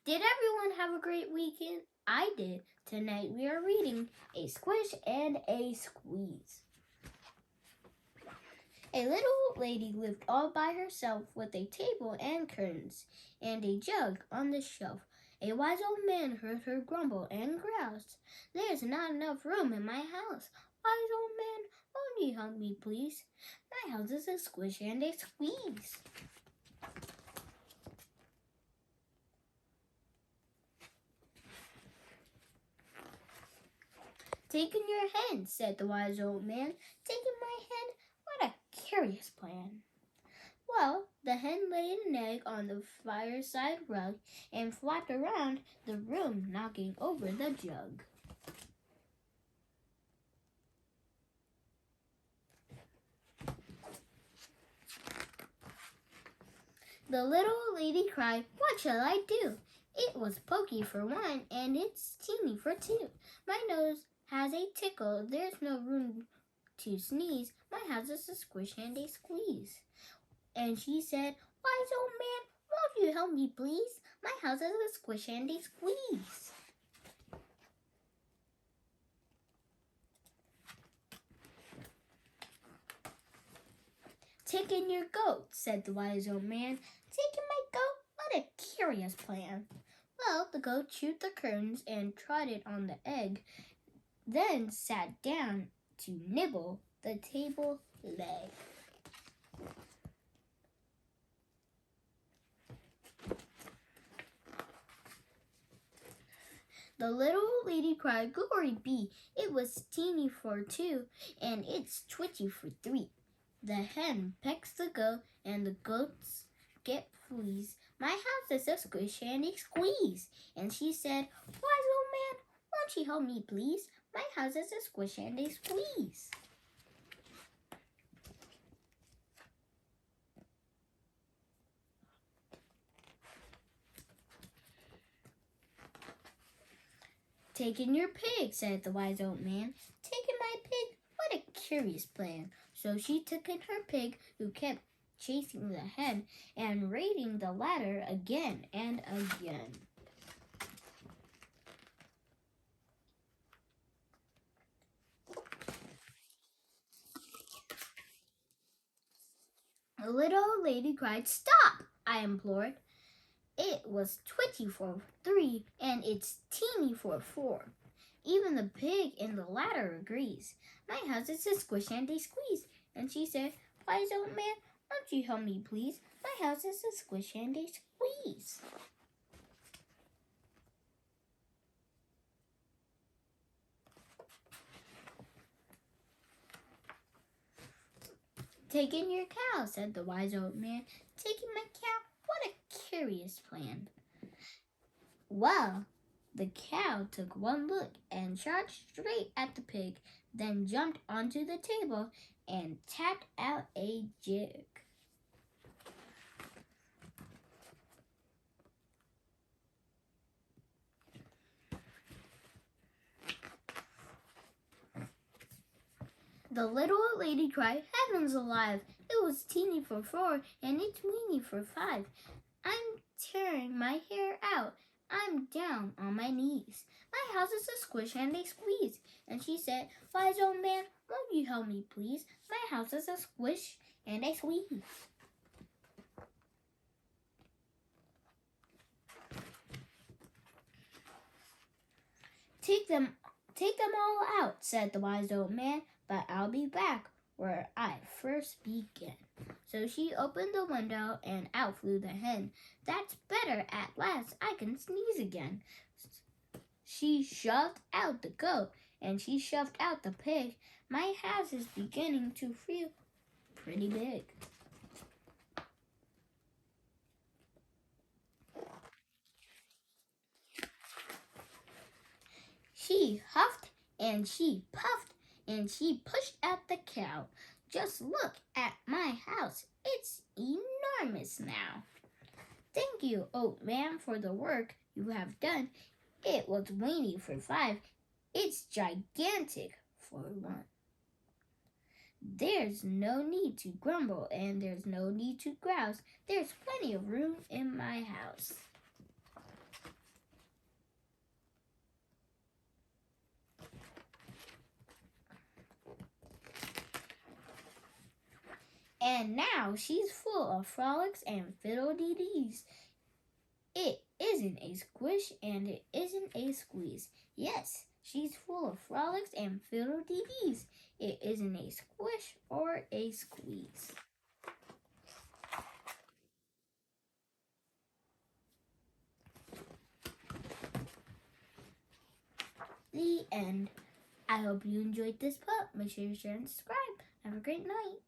Did everyone have a great weekend? I did. Tonight we are reading A Squish and a Squeeze. A little lady lived all by herself with a table and curtains and a jug on the shelf. A wise old man heard her grumble and grouse. There's not enough room in my house. Wise old man, won't you help me, please? My house is a squish and a squeeze. Take in your hand, said the wise old man. Take in my hand? What a curious plan. Well, the hen laid an egg on the fireside rug and flapped around the room, knocking over the jug. The little lady cried, "What shall I do? It was pokey for one, and it's teeny for two. My nose has a tickle, there's no room to sneeze. My house is a squish and a squeeze." And she said, "Wise old man, won't you help me, please? My house is a squish and a squeeze." "Take in your goat," said the wise old man. "Take in my goat? What a curious plan." Well, the goat chewed the curtains and trotted on the egg, then sat down to nibble the table leg. The little lady cried, "Glory be, it was teeny for two, and it's twitchy for three." The hen pecks the goat, and the goats get fleas. My house is a squish and a squeeze. And she said, "Wise old man, won't you help me, please? My house is a squish and a squeeze." "Take in your pig," said the wise old man. "Take in my pig? What a curious plan." So she took in her pig, who kept chasing the hen and raiding the ladder again and again. The little lady cried, "Stop!" I implored. It was twitchy for three, and it's teeny for four. Even the pig in the ladder agrees. My house is a squish and a squeeze. And she said, "Wise old man, won't you help me, please? My house is a squish and a squeeze." "Take in your cow," said the wise old man. "Take in my cow? What a curious plan." Well, the cow took one look and charged straight at the pig, then jumped onto the table and tapped out a jig. The little lady cried, "Heavens alive! It was teeny for four, and it's weeny for five. I'm tearing my hair out. I'm down on my knees. My house is a squish and a squeeze." And she said, "Wise old man, won't you help me, please? My house is a squish and a squeeze." Take them all out," said the wise old man, "but I'll be back where I first began." So she opened the window and out flew the hen. "That's better, at last I can sneeze again." She shoved out the goat and she shoved out the pig. My house is beginning to feel pretty big. She huffed and she puffed and she pushed out the cow. "Just look at my house. It's enormous now." "Thank you, old man, for the work you have done. It was weeny for five. It's gigantic for one." "There's no need to grumble and there's no need to grouse. There's plenty of room in my house." And now she's full of frolics and fiddle-dee-dees. It isn't a squish and it isn't a squeeze. Yes, she's full of frolics and fiddle-dee-dees. It isn't a squish or a squeeze. The end. I hope you enjoyed this book. Make sure you share and subscribe. Have a great night.